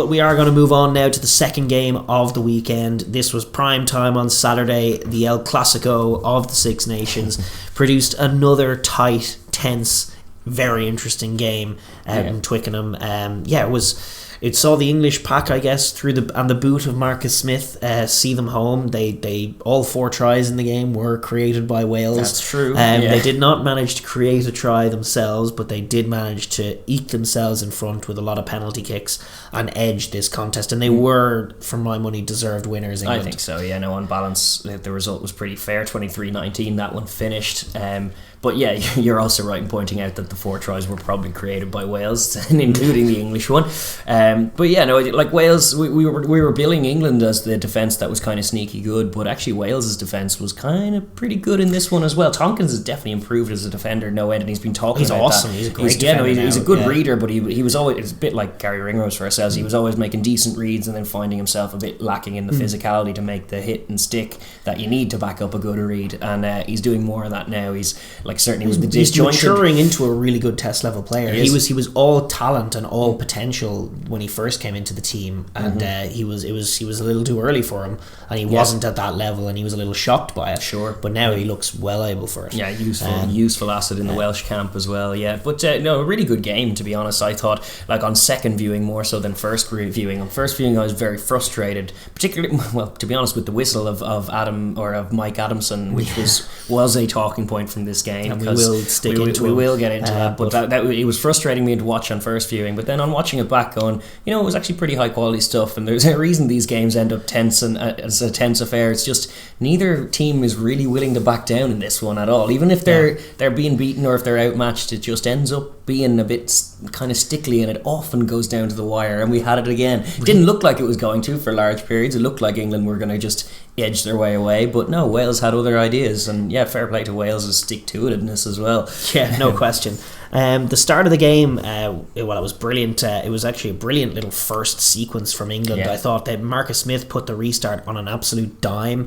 But we are going to move on now to the second game of the weekend. This was prime time on Saturday. The El Clasico of the Six Nations produced another tight, tense, very interesting game in Twickenham. It saw the English pack, I guess, through the boot of Marcus Smith see them home. They all 4 tries in the game were created by Wales. That's true. They did not manage to create a try themselves, but they did manage to eke themselves in front with a lot of penalty kicks and edge this contest. And they were, for my money, deserved winners. England. I think so. Yeah. No, on balance, the result was pretty fair. 23-19. That one finished. But yeah, you're also right in pointing out that the 4 tries were probably created by Wales, including the English one. But yeah, no, like Wales, we were billing England as the defence that was kind of sneaky good, but actually Wales's defence was kind of pretty good in this one as well. Tompkins has definitely improved as a defender, no end, and he's been talking about awesome. that. He's a great defender. He's a good reader, but he was always, it's a bit like Gary Ringrose for ourselves. He was always making decent reads and then finding himself a bit lacking in the physicality to make the hit and stick that you need to back up a good read, and he's doing more of that now. He's certainly was he's maturing into a really good test level player. He was all talent and all potential when he first came into the team, and he was a little too early for him, and he wasn't at that level, and he was a little shocked by it. Sure, but now he looks well able for it. Yeah, useful asset in the Welsh camp as well. Yeah, but no, a really good game, to be honest. I thought, like, on second viewing more so than first viewing. On first viewing, I was very frustrated, particularly, well, to be honest, with the whistle of Mike Adamson, which was a talking point from this game. And we will get into that. But it was frustrating me to watch on first viewing. But then on watching it back, going, it was actually pretty high quality stuff. And there's a reason these games end up tense and as a tense affair. It's just neither team is really willing to back down in this one at all. Even if they're being beaten or if they're outmatched, it just ends up being a bit kind of stickly, and it often goes down to the wire. And we had it again. It didn't look like it was going to for large periods. It looked like England were going to just edge their way away, but no, Wales had other ideas, and yeah, fair play to Wales' stick-to-itiveness as well. Yeah, no question. The start of the game, it was brilliant. It was actually a brilliant little first sequence from England. I thought that Marcus Smith put the restart on an absolute dime.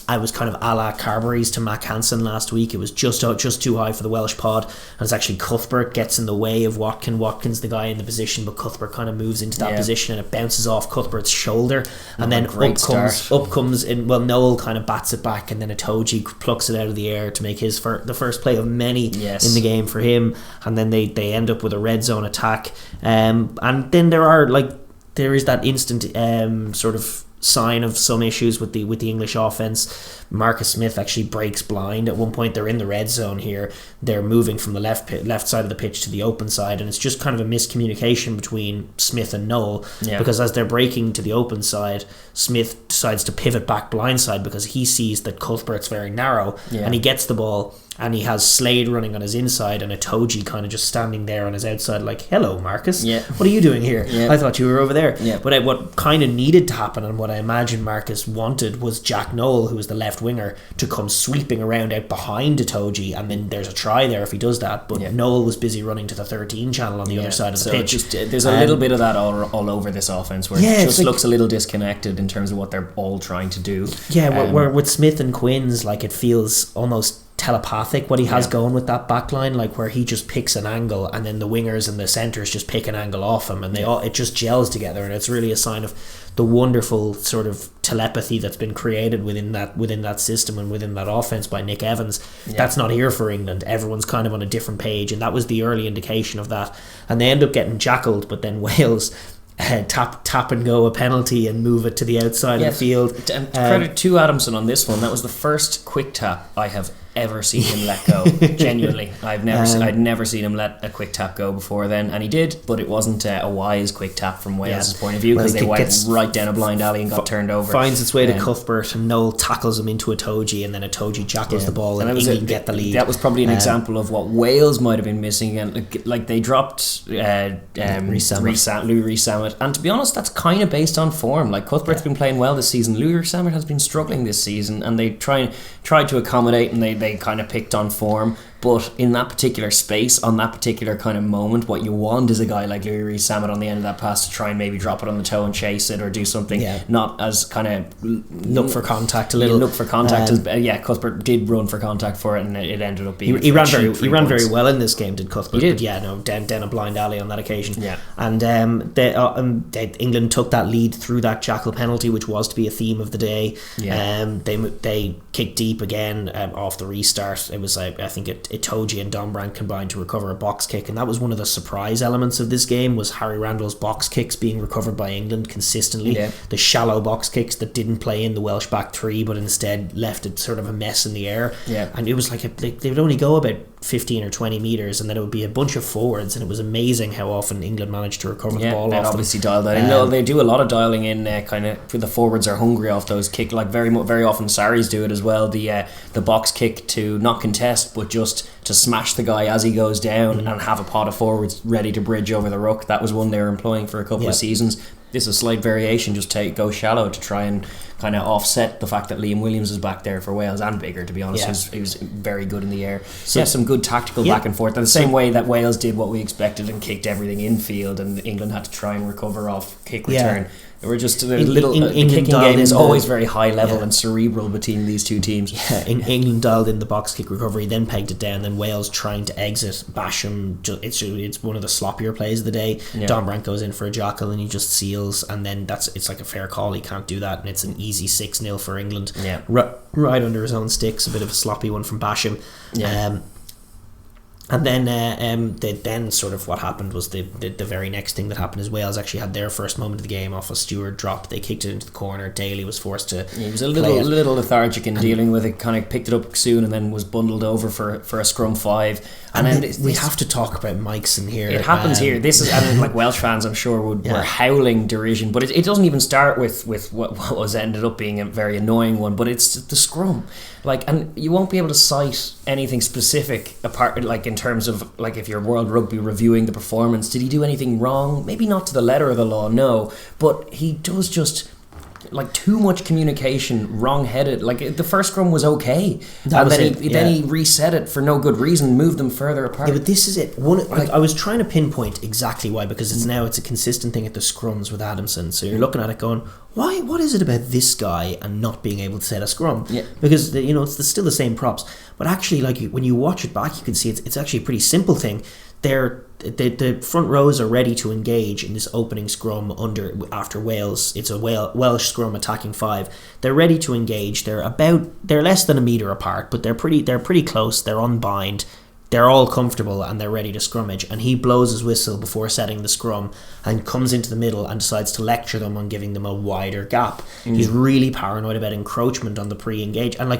I was kind of a la Carberry's to Mac Hansen last week. It was just too high for the Welsh pod, and it's actually Cuthbert gets in the way of Watkins. Watkins the guy in the position, but Cuthbert kind of moves into that position, and it bounces off Cuthbert's shoulder, and then up comes Noel kind of bats it back, and then Itoje plucks it out of the air to make his the first play of many in the game for him, and then they end up with a red zone attack, and then there is that instant sort of sign of some issues with the English offense. Marcus Smith actually breaks blind. At one point they're in the red zone here, they're moving from the left side of the pitch to the open side, and it's just kind of a miscommunication between Smith and Noel, because as they're breaking to the open side, Smith decides to pivot back blindside because he sees that Cuthbert's very narrow, and he gets the ball, and he has Slade running on his inside and Itoje kind of just standing there on his outside like, hello Marcus, what are you doing here? I thought you were over there. But what kind of needed to happen, and what I imagine Marcus wanted, was Jack Noel, who was the left winger, to come sweeping around out behind Itoje, and then there's a try there if he does that, but Noel was busy running to the 13 channel on the other side of the pitch. There's a little bit of that all over this offense, where it just looks a little disconnected in terms of what they're all trying to do. Where with Smith and Quins, like, it feels almost telepathic what he has going with that backline, like where he just picks an angle, and then the wingers and the centres just pick an angle off him, and it just gels together, and it's really a sign of the wonderful sort of telepathy that's been created within that system and within that offense by Nick Evans. That's not here for England. Everyone's kind of on a different page, and that was the early indication of that, and they end up getting jackled, but then Wales tap and go a penalty and move it to the outside of the field. And credit to Adamson on this one. That was the first quick tap I have ever seen him let go. Genuinely, I'd never seen him let a quick tap go before then, and he did, but it wasn't a wise quick tap from Wales' point of view, because they went right down a blind alley and got turned over. Finds its way to Cuthbert, and Noel tackles him into Itoje, and then Itoje jackals the ball, and England get the lead. That was probably an example of what Wales might have been missing, and like they dropped Louis Rees-Zammit, and to be honest, that's kind of based on form. Like, Cuthbert's been playing well this season, Louis Rees-Zammit has been struggling this season, and they tried to accommodate, and they kind of picked on form, But in that particular space, on that particular kind of moment, what you want is a guy like Louis Rees-Zammit on the end of that pass to try and maybe drop it on the toe and chase it or do something. Not as kind of look for contact a little. Look for contact. Cuthbert did run for contact for it, and it ended up being. He ran very well in this game, did Cuthbert? He did. But down a blind alley on that occasion. Yeah. And England took that lead through that jackal penalty, which was to be a theme of the day. Yeah. They kicked deep again off the restart. It was I think Itoje and Dombrandt combined to recover a box kick, and that was one of the surprise elements of this game, was Harry Randall's box kicks being recovered by England consistently. The shallow box kicks that didn't play in the Welsh back three but instead left it sort of a mess in the air. And it was like they would only go about 15 or 20 metres, and then it would be a bunch of forwards, and it was amazing how often England managed to recover the ball off obviously them. Dialed that in. They do a lot of dialing in, kind of, the forwards are hungry off those kick, like very often Sarries do it as well, the box kick to not contest but just to smash the guy as he goes down and have a pot of forwards ready to bridge over the ruck. That was one they were employing for a couple of seasons. This is a slight variation, just go shallow to try and kind of offset the fact that Liam Williams is back there for Wales, and Biggar, to be honest. He was very good in the air. So some good tactical back and forth. In the same way that Wales did what we expected and kicked everyting infield, and England had to try and recover off kick return. They were just the kicking game is always very high level and cerebral between these two teams. England dialed in the box kick recovery, then pegged it down, then Wales trying to exit. Basham, it's one of the sloppier plays of the day. Dombrandt goes in for a jackal and he just seals, and then it's like a fair call. He can't do that, and it's an easy 6-0 for England. Right under his own sticks. A bit of a sloppy one from Basham. And then sort of what happened was the very next thing that happened is Wales actually had their first moment of the game off a Stewart drop. They kicked it into the corner. Daly was forced to he was a little lethargic in dealing with it, kind of picked it up soon and then was bundled over for a scrum 5. And then we have to talk about Mikeson here. It happens here. This is, and like Welsh fans, I'm sure, were howling derision. But it doesn't even start with what was ended up being a very annoying one. But it's the scrum, and you won't be able to cite anything specific apart, like in terms of like if you're World Rugby reviewing the performance. Did he do anything wrong? Maybe not to the letter of the law, no. But he does just. Like too much communication, wrong-headed. Like the first scrum was okay, then he reset it for no good reason, moved them further apart. But this is it. I was trying to pinpoint exactly why, because it's a consistent thing at the scrums with Adamson. So you're looking at it going, why? What is it about this guy and not being able to set a scrum? Because it's still the same props. But actually, like when you watch it back, you can see it's actually a pretty simple thing. The front rows are ready to engage in this opening scrum after Wales. It's a Welsh scrum attacking 5. They're ready to engage. They're less than a metre apart, but they're pretty close. They're unbind. They're all comfortable and they're ready to scrummage. And he blows his whistle before setting the scrum and comes into the middle and decides to lecture them on giving them a wider gap. He's really paranoid about encroachment on the pre-engage. And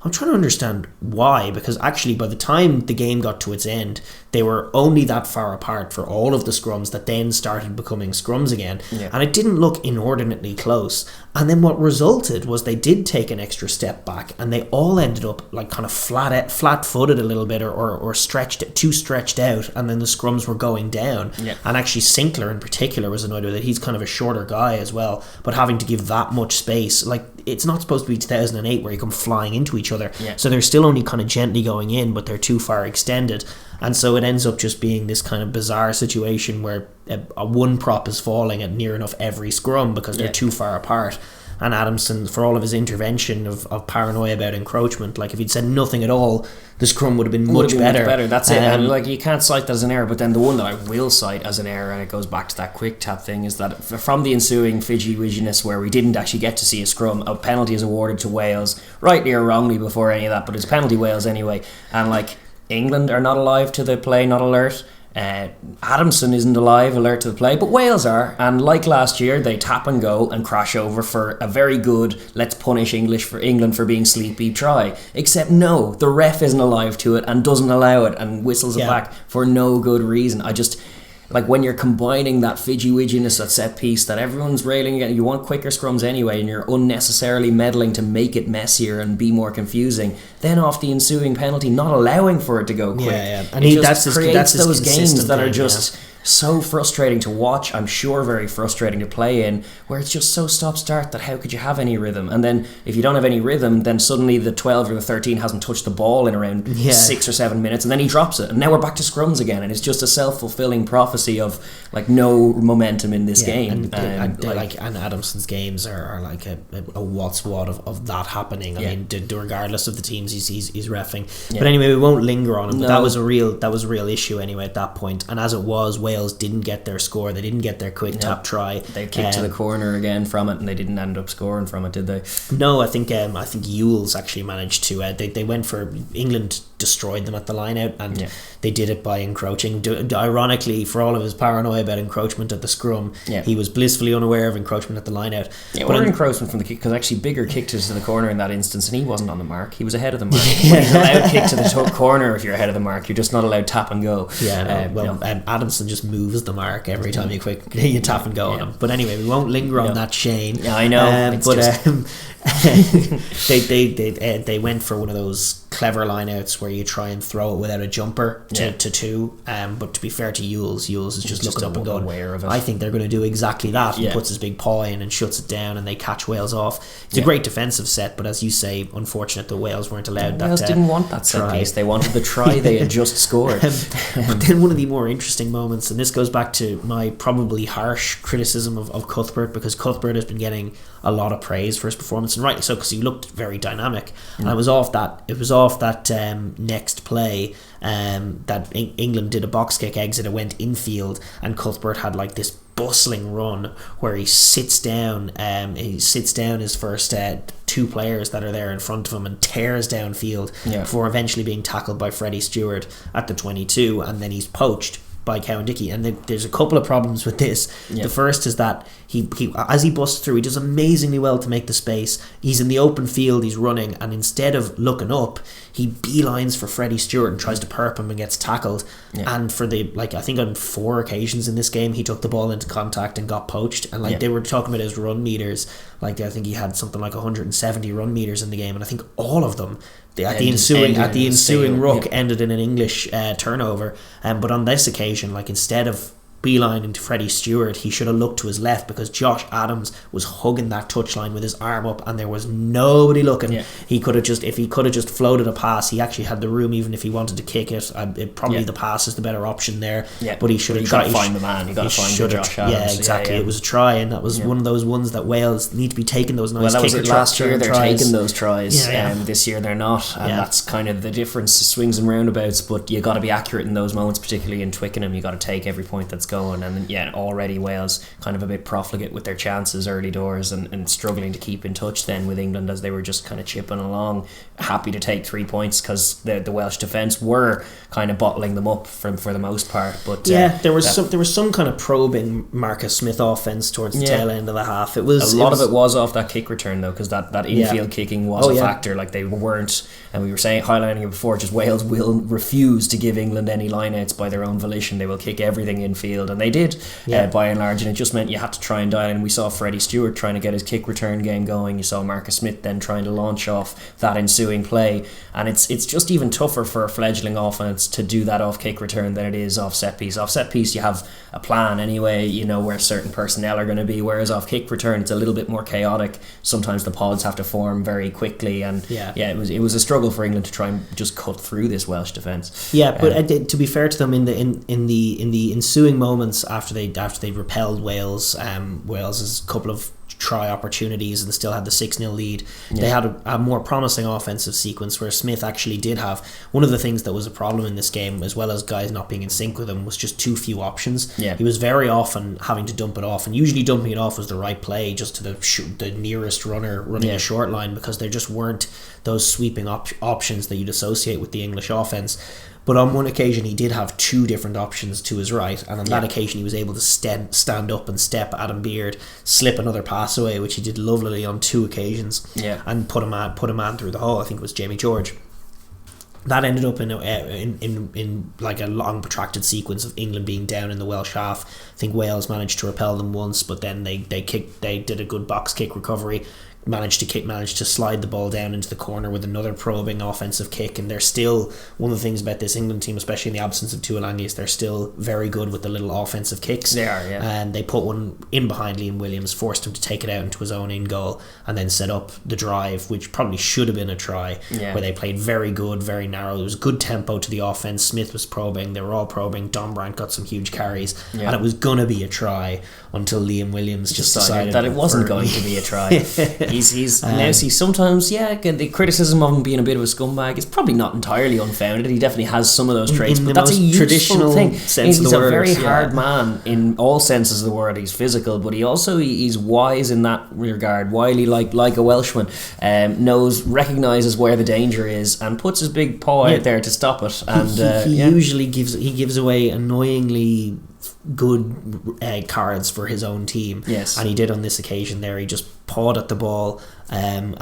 I'm trying to understand why, because actually by the time the game got to its end, they were only that far apart for all of the scrums that then started becoming scrums again. And it didn't look inordinately close. And then what resulted was they did take an extra step back, and they all ended up like kind of flat-footed a little bit or stretched out, and then the scrums were going down. And actually Sinclair in particular was annoyed with it. He's kind of a shorter guy as well, but having to give that much space, it's not supposed to be 2008 where you come flying into each other. So they're still only kind of gently going in, but they're too far extended. And so it ends up just being this kind of bizarre situation where a one prop is falling at near enough every scrum because they're too far apart. And Adamson, for all of his intervention of paranoia about encroachment, if he'd said nothing at all, the scrum would have been much better. That's it. And you can't cite that as an error, but then the one that I will cite as an error, and it goes back to that quick tap thing, is that from the ensuing fidgy-widginess where we didn't actually get to see a scrum, a penalty is awarded to Wales, rightly or wrongly before any of that, but it's penalty Wales anyway. And England are not alive to the play, not alert. Adamson isn't alive, alert to the play, but Wales are, and like last year they tap and go and crash over for a very good let's punish England for being sleepy try, except no, the ref isn't alive to it and doesn't allow it and whistles it back for no good reason. I just when you're combining that fidgy-widginess, that set piece that everyone's railing against, you want quicker scrums anyway, and you're unnecessarily meddling to make it messier and be more confusing, then off the ensuing penalty not allowing for it to go quick. And it just creates those games that are just so frustrating to watch. I'm sure very frustrating to play in, where it's just so stop-start that how could you have any rhythm? And then if you don't have any rhythm, then suddenly the 12 or the 13 hasn't touched the ball in around 6 or 7 minutes, and then he drops it, and now we're back to scrums again, and it's just a self-fulfilling prophecy of like no momentum in this game. And Adamson's games are like a what's what of that happening. I mean, regardless of the teams he's reffing. But anyway, we won't linger on him. But that was a real issue anyway at that point. And as it was, Wales didn't get their score. They didn't get their quick tap try. They kicked to the corner again from it, and they didn't end up scoring from it, did they? No, I think Ewells actually managed to. They went for England. Destroyed them at the line out, and they did it by encroaching. Ironically, for all of his paranoia about encroachment at the scrum, he was blissfully unaware of encroachment at the line out. Or encroachment from the kick, because actually Bigger kicked us to the corner in that instance, and he wasn't on the mark. He was ahead of the mark. When he's allowed kick to the corner if you're ahead of the mark, you're just not allowed tap and go. Adamson just moves the mark every time you tap and go on him. But anyway, we won't linger on that, Shane. Yeah, I know. They went for one of those clever lineouts where you try and throw it without a jumper to two. But to be fair to Ewells is just looking up and going, aware of it. I think they're going to do exactly that. He puts his big paw in and shuts it down, and they catch Wales off. It's a great defensive set, but as you say, unfortunate that Wales weren't allowed that. Wales didn't want that set piece. They wanted the try they had just scored. But then one of the more interesting moments, and this goes back to my probably harsh criticism of Cuthbert, because Cuthbert has been getting a lot of praise for his performance, and rightly so, because he looked very dynamic. And it was off that next play that England did a box kick exit. It went infield, and Cuthbert had like this bustling run where he sits down his first two players that are there in front of him and tears downfield before eventually being tackled by Freddie Stewart at the 22, and then he's poached by Cowan-Dickey. And there's a couple of problems with this. The first is that he as he busts through, he does amazingly well to make the space. He's in the open field, he's running, and instead of looking up, he beelines for Freddie Stewart and tries to perp him and gets tackled. And for I think on 4 occasions in this game, he took the ball into contact and got poached. And they were talking about his run meters. I think he had something like 170 run meters in the game, and I think all of them at the ensuing ruck ended in an English turnover. But on this occasion, instead of beelining to Freddie Stewart, he should have looked to his left, because Josh Adams was hugging that touchline with his arm up, and there was nobody looking. He could have just floated a pass. He actually had the room, even if he wanted to kick it. Probably the pass is the better option there. But he should have tried. You got to find the man. You got to find Josh Adams. Yeah, exactly. It was a try, and that was one of those ones that Wales need to be taking those nice. Well, that was it last year. They're taking those tries. Yeah. This year they're not, and that's kind of the difference. Swings and roundabouts, but you got to be accurate in those moments, particularly in Twickenham. You got to take every point that's going, and already Wales kind of a bit profligate with their chances early doors, and struggling to keep in touch then with England, as they were just kind of chipping along, happy to take 3 points, because the Welsh defence were kind of bottling them up for the most part. But there was some kind of probing Marcus Smith offence towards the tail end of the half. It was a lot of it was off that kick return though, because that infield kicking was a factor. They weren't, and we were highlighting it before, just Wales will refuse to give England any lineouts by their own volition. They will kick everything infield, and they did by and large, and it just meant you had to try and dial in. We saw Freddie Stewart trying to get his kick return game going. You saw Marcus Smith then trying to launch off that ensuing play, and it's just even tougher for a fledgling offense to do that off kick return than it is off set piece. Off set piece you have a plan anyway, you know where certain personnel are going to be, whereas off kick return it's a little bit more chaotic. Sometimes the pods have to form very quickly, and it was a struggle for England to try and just cut through this Welsh defence. But to be fair to them, in the ensuing moments after they repelled Wales, Wales's couple of try opportunities and still had the 6-0 lead, they had a more promising offensive sequence where Smith actually did have one of the things that was a problem in this game, as well as guys not being in sync with him, was just too few options. He was very often having to dump it off, and usually dumping it off was the right play, just to the nearest runner running a short line, because there just weren't those sweeping options that you'd associate with the English offense. But on one occasion he did have 2 different options to his right, and on that occasion he was able to stand up and step Adam Beard, slip another pass away, which he did lovelily on 2 occasions, and put a man through the hole. I think it was Jamie George. That ended up in a long protracted sequence of England being down in the Welsh half. I think Wales managed to repel them once, but then they did a good box kick recovery, managed to slide the ball down into the corner with another probing offensive kick, and they're still, one of the things about this England team, especially in the absence of Tuilagi, is they're still very good with the little offensive kicks. They are, yeah. And they put one in behind Liam Williams, forced him to take it out into his own in goal, and then set up the drive, which probably should have been a try, where they played very good, very narrow. There was good tempo to the offense. Smith was probing, they were all probing. Don Brandt got some huge carries, and it was going to be a try until Liam Williams just decided that it wasn't going to be a try. He's now see sometimes again, the criticism of him being a bit of a scumbag is probably not entirely unfounded. He definitely has some of those traits, but that's a useful thing. He's a very hard man in all senses of the word. He's physical, but he's wise in that regard, wily like a Welshman, recognises where the danger is and puts his big paw out there to stop it. And he usually gives away annoyingly good cards for his own team. Yes, and he did on this occasion. There, he just pawed at the ball and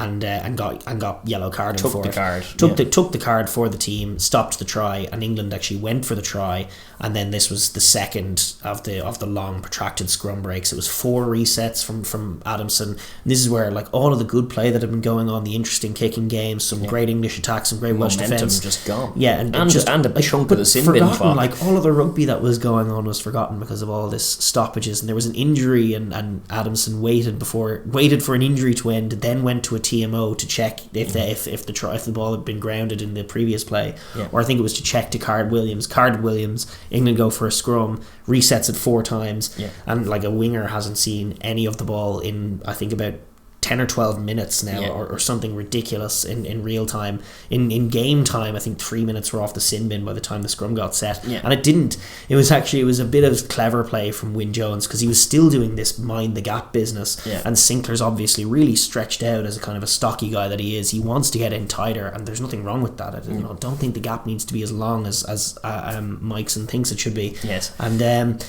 got yellow carded for it. Took the card for the team, stopped the try, and England actually went for the try. And then this was the second of the long protracted scrum breaks. It was 4 resets from Adamson. And this is where all of the good play that had been going on, the interesting kicking games, some great English attacks, some great Welsh defence, just gone. Yeah, and a chunk of the sin bin forgotten. All of the rugby that was going on was forgotten because of all this stoppages. And there was an injury, and Adamson waited for an injury to end, then went to a TMO to check if the ball had been grounded in the previous play, or I think it was to check to carded Williams. England go for a scrum, resets it 4 times, and a winger hasn't seen any of the ball in, I think, about 10 or 12 minutes now, or something ridiculous in real time. In game time, I think 3 minutes were off the sin bin by the time the scrum got set. And it was a bit of clever play from Wyn Jones, because he was still doing this mind the gap business, and Sinclair's obviously really stretched out as a kind of a stocky guy that he is. He wants to get in tighter, and there's nothing wrong with that. I don't think the gap needs to be as long as Mikeson thinks it should be. And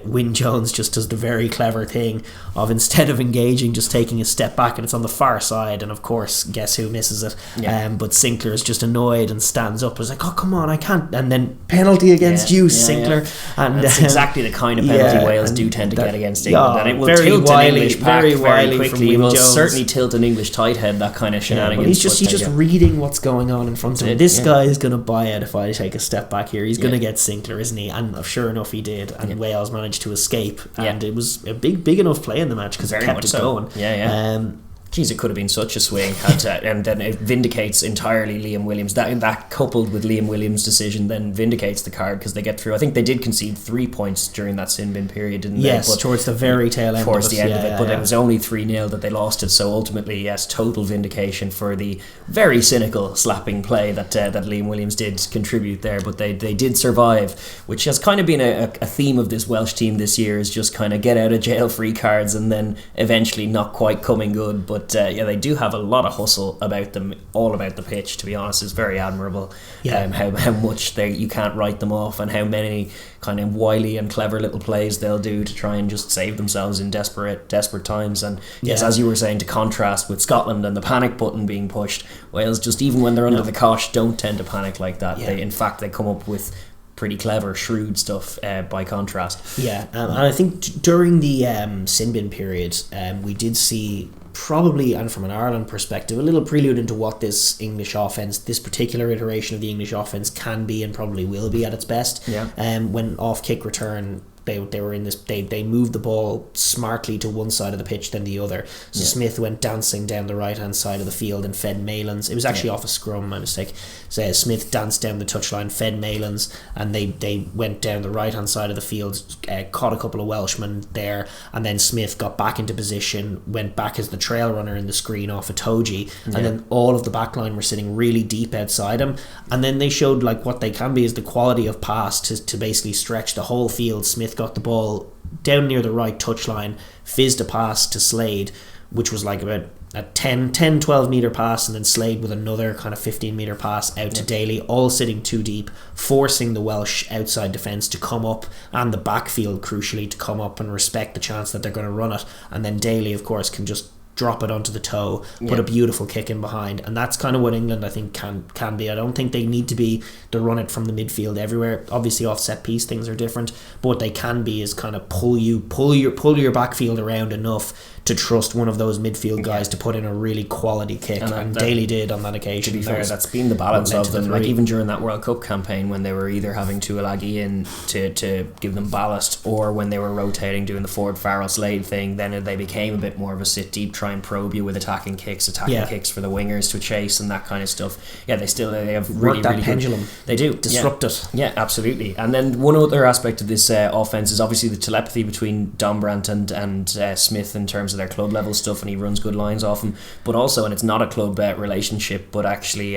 Wyn Jones just does the very clever thing of, instead of engaging, just taking a step back, and it's on the far side, and of course guess who misses it. But Sinclair is just annoyed and stands up and is like, oh come on, I can't, and then penalty against you, Sinclair. And that's exactly the kind of penalty Wales do tend to get against England, and it will tilt an English pack very quickly. It will certainly tilt an English tight head, that kind of shenanigans. He's just reading what's going on in front of him. This guy is going to buy it if I take a step back here. He's going to get Sinclair, isn't he? And sure enough he did, and Wales managed to escape, and it was a big enough play in the match because it kept it going. Geez, it could have been such a swing, and then it vindicates entirely Liam Williams. That coupled with Liam Williams' decision then vindicates the card, because they get through. I think they did concede 3 points during that sin bin period, didn't they? Yes, but towards the very tail end. Towards the end of it, but it was only 3-0 that they lost it. So ultimately, yes, total vindication for the very cynical slapping play that Liam Williams did contribute there. But they did survive, which has kind of been a theme of this Welsh team this year, is just kind of get out of jail free cards and then eventually not quite coming good. But they do have a lot of hustle about them, all about the pitch, to be honest. It's very admirable how much you can't write them off, and how many kind of wily and clever little plays they'll do to try and just save themselves in desperate times. And yes, as you were saying, to contrast with Scotland and the panic button being pushed, Wales, just even when they're under the cosh, don't tend to panic like that. In fact, they come up with pretty clever, shrewd stuff by contrast. And I think during the sin bin period, we did see, probably, and from an Ireland perspective, a little prelude into what this English offence, this particular iteration of the English offence, can be and probably will be at its best. When off kick return, they were in this. They moved the ball smartly to one side of the pitch than the other. So Smith went dancing down the right hand side of the field and fed Malins. It was actually off a scrum, my mistake. So Smith danced down the touchline, fed Malins, and they went down the right hand side of the field, caught a couple of Welshmen there, and then Smith got back into position, went back as the trail runner in the screen off a Toji, and then all of the back line were sitting really deep outside him, and then they showed what they can be is the quality of pass to basically stretch the whole field. Smith got the ball down near the right touchline, fizzed a pass to Slade, which was about a 10-12 metre pass, and then Slade with another kind of 15 metre pass out to Daly, all sitting too deep, forcing the Welsh outside defence to come up, and the backfield crucially to come up and respect the chance that they're going to run it. And then Daly, of course, can just drop it onto the toe, put a beautiful kick in behind, and that's kind of what England, I think, can be. I don't think they need to be to run it from the midfield everywhere. Obviously off set piece things are different, but what they can be is kind of pull your backfield around enough to trust one of those midfield guys to put in a really quality kick, and Daly did on that occasion. To be fair, that's been the balance of them. Like even during that World Cup campaign, when they were either having Tuilagi in to give them ballast, or when they were rotating doing the Ford Farrell Slade thing, then they became a bit more of a sit deep, try and probe you with attacking kicks for the wingers to chase and that kind of stuff. Yeah, they have really, that really pendulum. Good, they do disrupt it. Yeah, absolutely. And then one other aspect of this offense is obviously the telepathy between Dombrandt and Smith in terms of their club level stuff, and he runs good lines off him. But also, and it's not a club relationship, but actually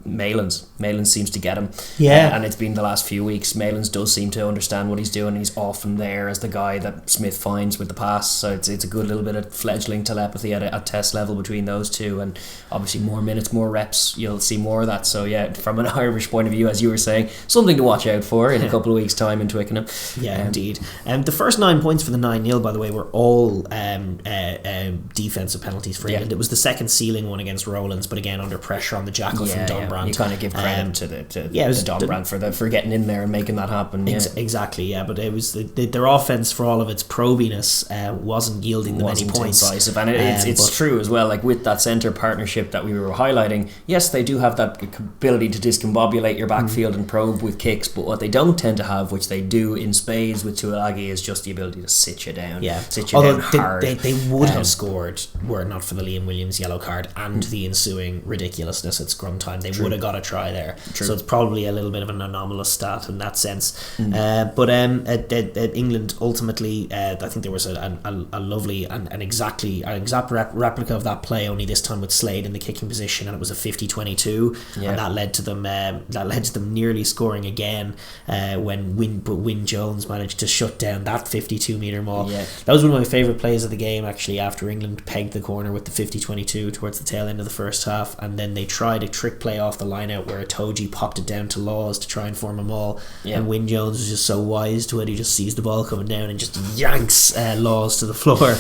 Malins seems to get him. Yeah, and it's been the last few weeks. Malins does seem to understand what he's doing. He's often there as the guy that Smith finds with the pass. So it's a good little bit of fledgling telepathy at test level between those two, and obviously more minutes, more reps, you'll see more of that. So yeah, from an Irish point of view, as you were saying, something to watch out for in a couple of weeks' time in Twickenham. Yeah, indeed. The first 9 points for the 9-0, by the way, were all defensive penalties for England. It was the second ceiling one against Rowlands, but again under pressure on the jackal from Dombrandt. You kind of give credit to Dombrandt for getting in there and making that happen. Exactly, yeah. But it was their offense, for all of its probiness, wasn't yielding them any points. Incisive. And it's true as well. Like with that centre partnership that we were highlighting, yes, they do have that ability to discombobulate your backfield and probe with kicks, but what they don't tend to have, which they do in spades with Tuilagi, is just the ability to sit you down. Yeah. Sit you down hard. They would have scored were it not for the Liam Williams yellow card and the ensuing ridiculousness at scrum time. They would have got a try there. True. So it's probably a little bit of an anomalous stat in that sense. But at England, ultimately, I think there was a lovely and exact replica of that play, only this time with Slade in the kicking position, and it was a 50-22, and that led to them nearly scoring again when Wyn Jones managed to shut down that 52-metre maul. That was one of my favourite plays of the game, actually, after England pegged the corner with the 50-22 towards the tail end of the first half, and then they tried a trick play off the line out where Itoje popped it down to Laws to try and form a maul, and Wyn Jones was just so wise to it, he just sees the ball coming down and just yanks Laws to the floor.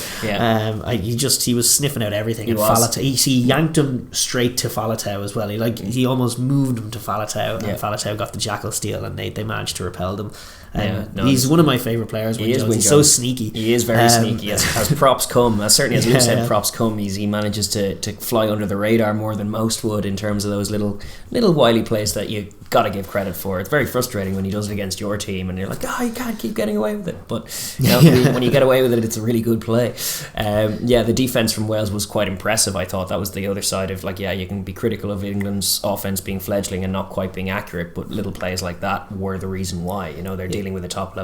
He was sniffing out everything. He yanked him straight to Faletau as well. He almost moved him to Faletau, and Faletau got the jackal steal, and they managed to repel them. He's one of my favourite players. He's so sneaky. He is very sneaky. As props come, certainly as Luke said, props come. He manages to fly under the radar more than most would in terms of those little wily plays that you got to give credit for. It's very frustrating when he does it against your team and you're like, you can't keep getting away with it. But when you get away with it, it's a really good play. The defence from Wales was quite impressive. I thought that was the other side of you can be critical of England's offence being fledgling and not quite being accurate, but little plays like that were the reason why. They're dealing with a top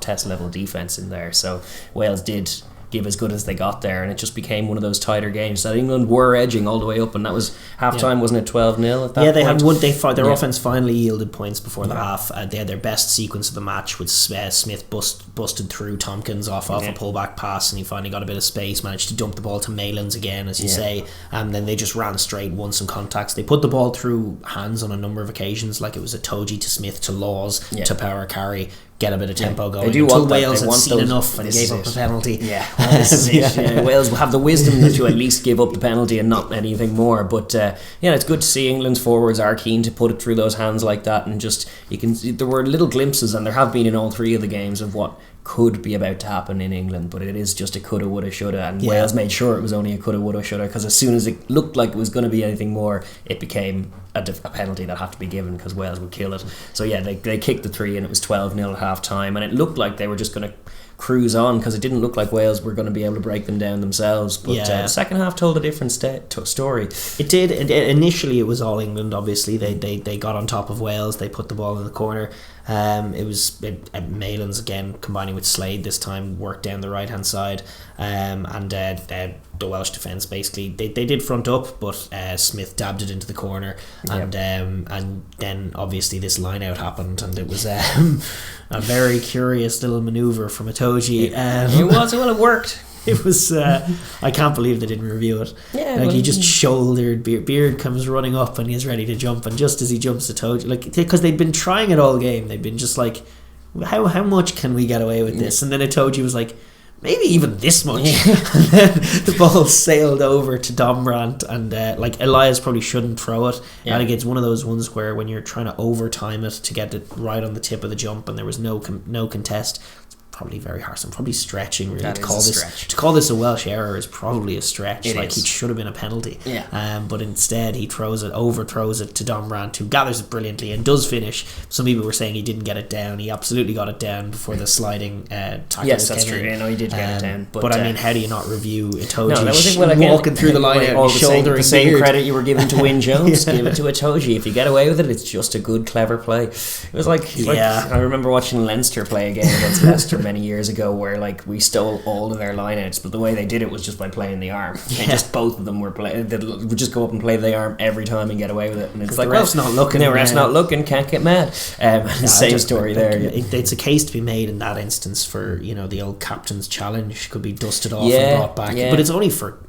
test level defence in there. So Wales did give as good as they got there, and it just became one of those tighter games that England were edging all the way up, and that was half time, wasn't it? 12-0 at that point. They had one. Their offense finally yielded points before the half. They had their best sequence of the match with Smith busted through Tompkins off a pullback pass, and he finally got a bit of space, managed to dump the ball to Malins again, as you say, and then they just ran straight, won some contacts. They put the ball through hands on a number of occasions, like it was a Itoje to Smith to Laws to power carry, get a bit of tempo going. They do until want Wales had seen enough and gave up a penalty. Wales have the wisdom to at least give up the penalty and not anything more. But it's good to see England's forwards are keen to put it through those hands like that, and just there were little glimpses, and there have been in all three of the games, of what could be about to happen in England, but it is just a coulda, woulda, shoulda, and Wales made sure it was only a coulda, woulda, shoulda, because as soon as it looked like it was going to be anything more, it became a penalty that had to be given because Wales would kill it. So they kicked the 3 and it was 12-0 at half time, and it looked like they were just going to cruise on because it didn't look like Wales were going to be able to break them down themselves. But the second half told a different story. It did. Initially it was all England, obviously. They got on top of Wales, they put the ball in the corner. It was Malins again combining with Slade this time, worked down the right hand side, and the Welsh defence basically they did front up, but Smith dabbed it into the corner, and then obviously this line out happened, and it was a very curious little manoeuvre from Itoje. It worked. It was I can't believe they didn't review it. He just shouldered Beard comes running up and he's ready to jump, and just as he jumps to Itoje, because they'd been trying it all game, they'd been just like, how much can we get away with this? And then Itoje was like, maybe even this much. And then the ball sailed over to Dombrandt, and Elias probably shouldn't throw it. I think it's one of those ones where when you're trying to overtime it to get it right on the tip of the jump and there was no contest, probably very harsh. I'm probably stretching really that to call this a Welsh error is probably a stretch. It should have been a penalty. But instead he overthrows it to Dombrandt, who gathers it brilliantly and does finish. Some people were saying he didn't get it down. He absolutely got it down before the sliding tackle. Yes, that's true. I know he did get it down. But I mean, how do you not review Itoje walking through the line out, shouldering the same credit you were giving to Wyn Jones, give it to Itoje. If you get away with it, it's just a good, clever play. It was like I remember watching Leinster play a game against Leicester many years ago, where like we stole all of their lineouts, but the way they did it was just by playing the arm. And just both of them were playing. They would just go up and play the arm every time and get away with it. And it's like, the ref's not looking. The ref's not looking. Can't get mad. Same story there. It's a case to be made in that instance for the old captain's challenge could be dusted off and brought back, but it's only for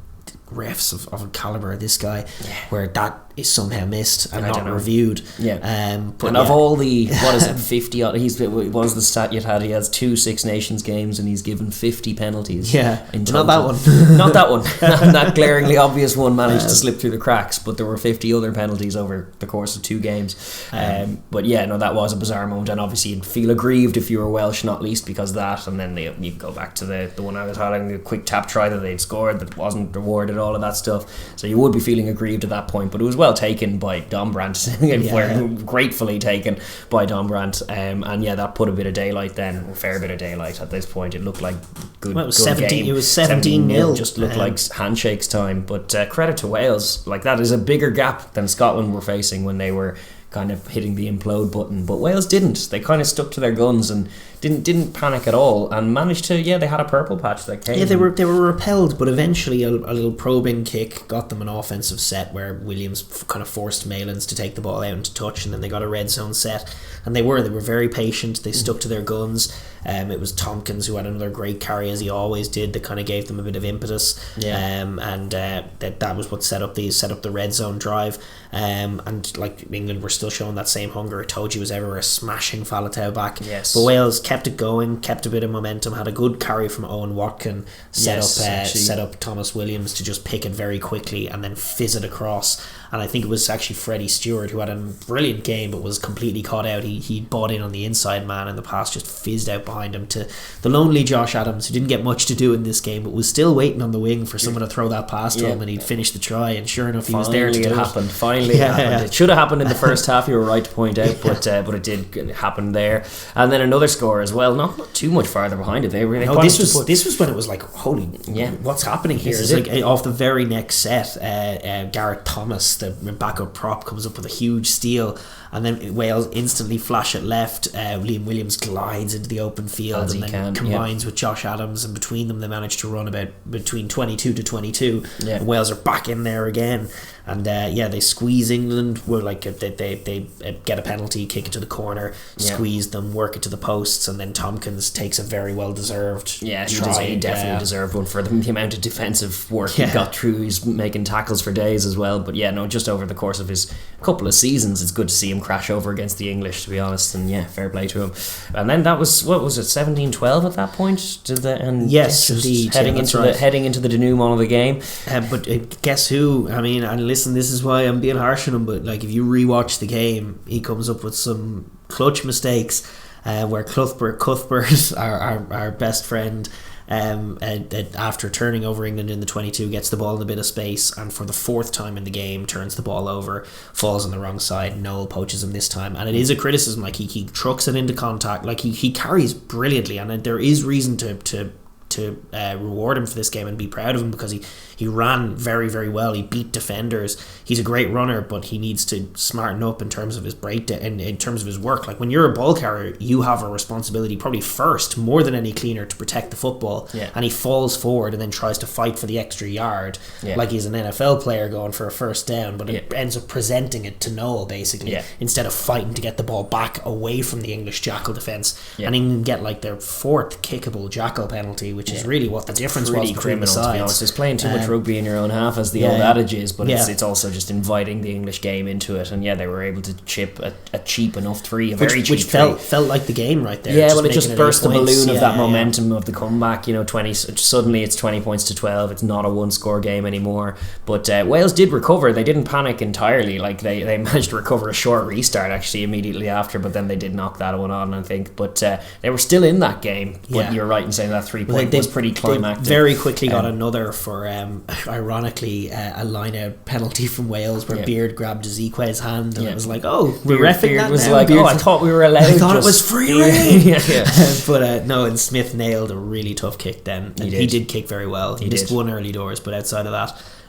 refs of a calibre of this guy where that is somehow missed and not reviewed. Of all the 50 odd, what was the stat you had? He has 2 Six Nations games and he's given 50 penalties. In total. Not that one. That glaringly obvious one managed to slip through the cracks, but there were 50 other penalties over the course of 2 games. That was a bizarre moment, and obviously you'd feel aggrieved if you were Welsh, not least because of that. And then you go back to the one I was highlighting, the quick tap try that they'd scored that wasn't rewarded, all of that stuff. So you would be feeling aggrieved at that point, but it was well taken by Dombrandt, gratefully taken by Dombrandt, and that put a bit of daylight then, a fair bit of daylight at this point. It looked like good. Well, it was good 17. Game. It was 17-0. Just looked like handshakes time. But credit to Wales, like that is a bigger gap than Scotland were facing when they were kind of hitting the implode button. But Wales didn't. They kind of stuck to their guns and didn't panic at all, and managed to they had a purple patch that came. They were repelled, but eventually a little probing kick got them an offensive set where Williams kind of forced Malins to take the ball out into touch, and then they got a red zone set, and they were very patient. They stuck to their guns. It was Tompkins who had another great carry, as he always did, that kind of gave them a bit of impetus. That was what set up the red zone drive. And like England were still showing that same hunger. Itoje was everywhere, smashing Faletau back. But Wales kept it going, kept a bit of momentum, had a good carry from Owen Watkin, set up Thomas Williams to just pick it very quickly and then fizz it across. And I think it was actually Freddie Stewart who had a brilliant game but was completely caught out. He bought in on the inside man and the pass just fizzed out behind him to the lonely Josh Adams, who didn't get much to do in this game but was still waiting on the wing for someone to throw that pass to him, and he'd finish the try, and sure enough he was there to do it. Finally it happened. It should have happened in the first half, you were right to point out, but it did happen there. And then another score as well, not too much farther behind it. This was when it was like, holy, what's happening here? It's like off the very next set, Gareth Thomas, the backup prop, comes up with a huge steal, and then Wales instantly flash it left. Liam Williams glides into the open field and then combines with Josh Adams, and between them they manage to run about between 22 to 22. And Wales are back in there again, and they squeeze England. We're like they get a penalty, kick it to the corner, squeeze them, work it to the posts, and then Tompkins takes a very well deserved try. He definitely deserved one for the amount of defensive work he got through. He's making tackles for days as well. But just over the course of his couple of seasons, it's good to see him crash over against the English, to be honest. And fair play to him. And then that was, what was it, 17-12 at that point? Yes, indeed. Heading into the denouement of the game. But guess who? I mean, and listen, this is why I'm being harsh on him, but like if you rewatch the game, he comes up with some clutch mistakes where Cuthbert, our best friend, after turning over England in the 22, gets the ball in a bit of space, and for the 4th time in the game turns the ball over, falls on the wrong side. Noel poaches him this time, and it is a criticism. Like he trucks it into contact, like he carries brilliantly, and there is reason to reward him for this game and be proud of him, because he ran very, very well. He beat defenders. He's a great runner, but he needs to smarten up in terms of his breakdown, in terms of his work. Like when you're a ball carrier, you have a responsibility, probably first, more than any cleaner, to protect the football. And he falls forward and then tries to fight for the extra yard, like he's an NFL player going for a first down, but it ends up presenting it to Noel basically, instead of fighting to get the ball back away from the English jackal defence. And England get like their 4th kickable jackal penalty, which is really what the difference was pretty between the criminal, to be honest. sides. There's playing too much rugby in your own half, as the old adage is, but Yeah. it's also just inviting the English game into it. And they were able to chip a cheap enough three, very cheap which three. felt like the game right there. Yeah, well, it just burst the balloon of that momentum yeah. of the comeback. 20. Suddenly, it's 20 points to 12. It's not a one-score game anymore. But Wales did recover. They didn't panic entirely. Like they managed to recover a short restart actually immediately after, but then they did knock that one on, I think. But they were still in that game. But you're right in saying that 3-point was pretty climactic. They very quickly got another for, ironically, a line-out penalty from Wales where Beard grabbed Ezequel's hand, and it was like, oh, we're reffing that was now? like, I thought we were allowed. I thought it was free reign. But no, and Smith nailed a really tough kick then. And he did kick very well. He missed one early doors, but outside of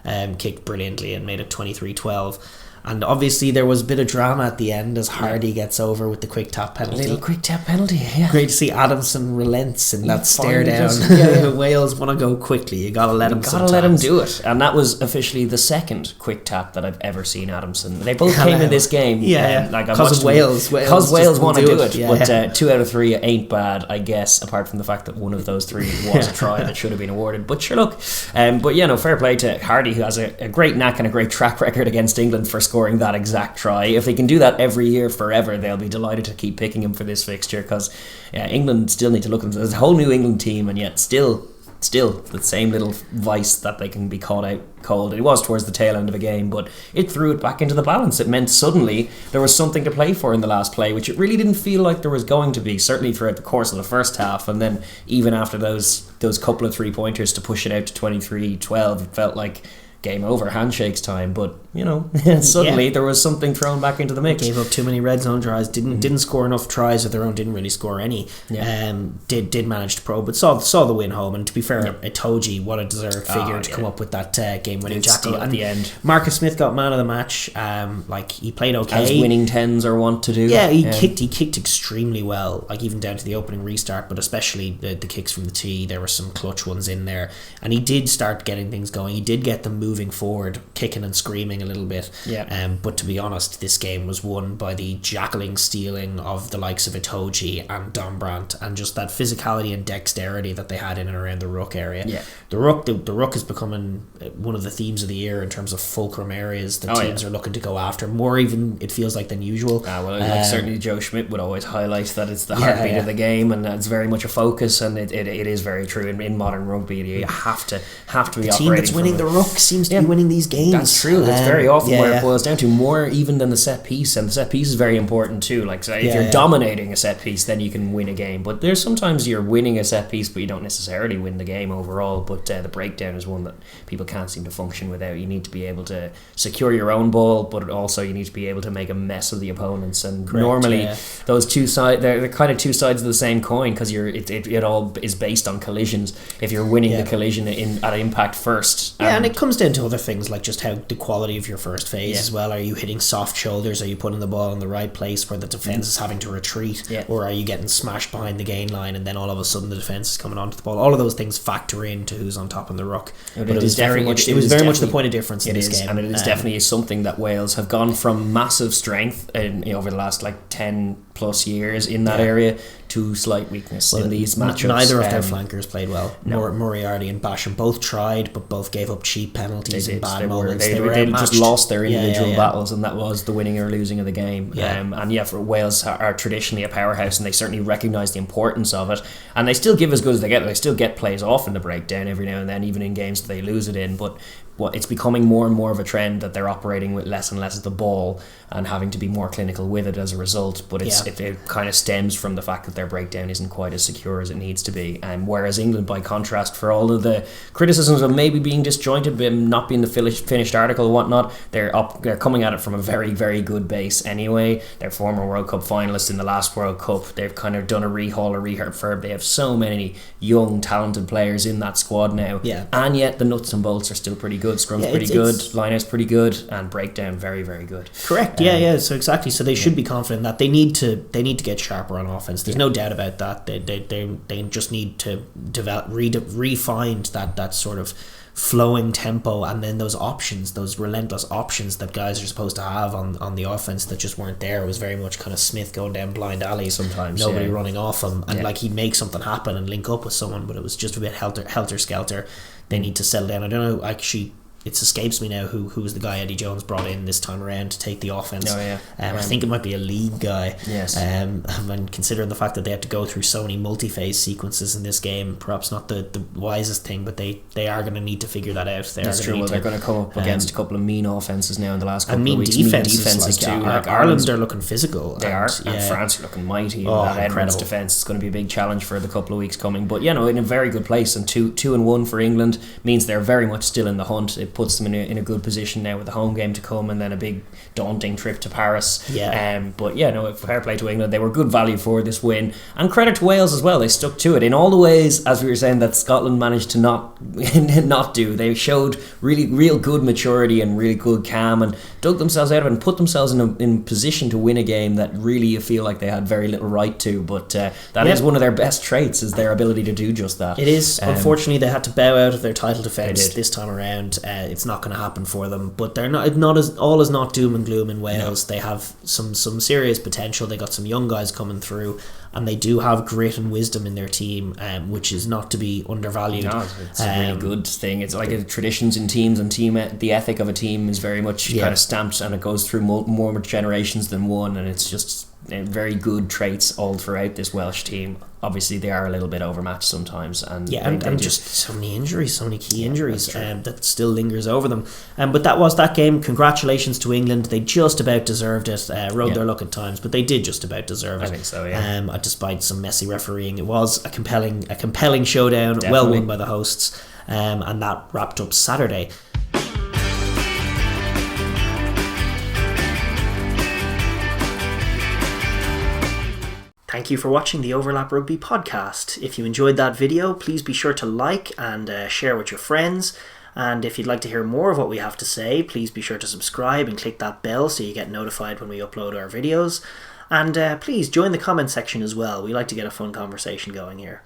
that, kicked brilliantly and made it 23-12. And obviously there was a bit of drama at the end as Hardy gets over with the quick tap penalty. Little quick tap penalty, yeah. Great to see Adamson relents in that stare down. Wales want to go quickly. You gotta let him. Let him do it. And that was officially the second quick tap that I've ever seen Adamson. They both came in this game. Because of Wales. Because Wales want to do it. Yeah, but 2 out of 3 ain't bad, I guess. Apart from the fact that one of those 3 was a try that should have been awarded. But sure, look. Fair play to Hardy, who has a great knack and a great track record against England for scoring that exact try. If they can do that every year forever, they'll be delighted to keep picking him for this fixture, because England still need to look at them. There's a whole new England team, and yet still the same little vice that they can be caught out cold. It was towards the tail end of a game, but it threw it back into the balance. It meant suddenly there was something to play for in the last play, which it really didn't feel like there was going to be, certainly throughout the course of the first half. And then even after those couple of 3-pointers to push it out to 23-12, it felt like game over, handshakes time. But suddenly there was something thrown back into the mix. Gave up too many red zone tries, didn't score enough tries of their own, didn't really score any. Did manage to probe, but saw the win home. And to be fair, Itoje, what a deserved figure to come up with that game winning jackal at the end. Marcus Smith got man of the match. He played okay, as winning tens are wont to do. He kicked extremely well, like even down to the opening restart, but especially the kicks from the tee. There were some clutch ones in there, and he did start getting things going. He did get them moving forward, kicking and screaming a little bit. But to be honest, this game was won by the jackaling stealing of the likes of Itoje and Dombrandt, and just that physicality and dexterity that they had in and around the ruck area. The ruck is becoming one of the themes of the year in terms of fulcrum areas that teams are looking to go after more, even it feels like, than usual. Certainly Joe Schmidt would always highlight that it's the heartbeat of the game, and it's very much a focus, and it is very true in modern rugby. You have to be operating. The team that's winning the ruck seems to be winning these games. That's true. That's very often where it boils down to, more even than the set piece, and the set piece is very important too. Like, so if you're dominating a set piece, then you can win a game. But there's sometimes you're winning a set piece, but you don't necessarily win the game overall. But the breakdown is one that people can't seem to function without. You need to be able to secure your own ball, but also you need to be able to make a mess of the opponents. And normally those two sides, they're kind of two sides of the same coin, because it all is based on collisions. If you're winning the collision at impact first, and it comes down to other things like just how the quality of your first phase as well. Are you hitting soft shoulders? Are you putting the ball in the right place where the defence is having to retreat? Or are you getting smashed behind the gain line and then all of a sudden the defence is coming onto the ball? All of those things factor into who's on top in the ruck. But it was very much the point of difference in this game. And it is definitely something that Wales have gone from massive strength over the last 10 plus years in that area to slight weakness in these matchups. Neither of their flankers played well. Moriarty and Basham both tried, but both gave up cheap penalties in bad moments. They just lost their individual battles, and that was the winning or losing of the game. For Wales are traditionally a powerhouse, and they certainly recognise the importance of it, and they still give as good as they get. They still get plays off in the breakdown every now and then, even in games that they lose it in. But it's becoming more and more of a trend that they're operating with less and less of the ball and having to be more clinical with it as a result. But it kind of stems from the fact that their breakdown isn't quite as secure as it needs to be. Whereas England, by contrast, for all of the criticisms of maybe being disjointed, not being the finished article and whatnot, they're coming at it from a very, very good base anyway. They're former World Cup finalists in the last World Cup. They've kind of done a rehaul, a refurb. They have so many young, talented players in that squad now. And yet the nuts and bolts are still pretty good. Scrum's pretty good, line-out's pretty good, and breakdown very, very good. Correct. So exactly. So they should be confident that they need to get sharper on offense. There's no doubt about that. They just need to refine that sort of flowing tempo, and then those options, those relentless options that guys are supposed to have on the offense that just weren't there. It was very much kind of Smith going down blind alleys, sometimes nobody running off him, and like he'd make something happen and link up with someone, but it was just a bit helter-skelter. They need to settle down. I don't know, actually it escapes me now who was the guy Eddie Jones brought in this time around to take the offense. I think it might be a league guy. And considering the fact that they had to go through so many multi-phase sequences in this game, perhaps not the wisest thing, but they are going to need to figure that out. That's true. Well, they're going to come up against a couple of mean offenses now in the last couple of weeks. Defenses too. Like Ireland are looking physical. They are. And France are looking mighty. That Edmonds defence is going to be a big challenge for the couple of weeks coming. But in a very good place, and 2-1 for England means they're very much still in the hunt. It puts them in a good position now with the home game to come, and then a big daunting trip to Paris. Fair play to England. They were good value for this win, and credit to Wales as well. They stuck to it in all the ways, as we were saying, that Scotland managed to not do. They showed real good maturity and really good calm, and dug themselves out of it and put themselves in position to win a game that really you feel like they had very little right to. But that is one of their best traits, is their ability to do just that. It is. Unfortunately, they had to bow out of their title defence this time around. It's not going to happen for them, but they're not as all is not doom and gloom in Wales. They have some serious potential. They got some young guys coming through, and they do have grit and wisdom in their team, which is not to be undervalued. No, it's a really good thing. It's like traditions in teams, and the ethic of a team is very much kind of stamped, and it goes through more generations than one, and it's just very good traits all throughout this Welsh team. Obviously they are a little bit overmatched sometimes, and just so many injuries, so many key injuries that still lingers over them. But that was that game. Congratulations to England. They just about deserved it. Rode their luck at times, but they did just about deserve it. I think so, yeah. Despite some messy refereeing, it was a compelling showdown. Definitely. Well won by the hosts, and that wrapped up Saturday. Thank you for watching the Overlap Rugby podcast. If you enjoyed that video, please be sure to like and share with your friends. And if you'd like to hear more of what we have to say, please be sure to subscribe and click that bell so you get notified when we upload our videos. And please join the comment section as well. We like to get a fun conversation going here.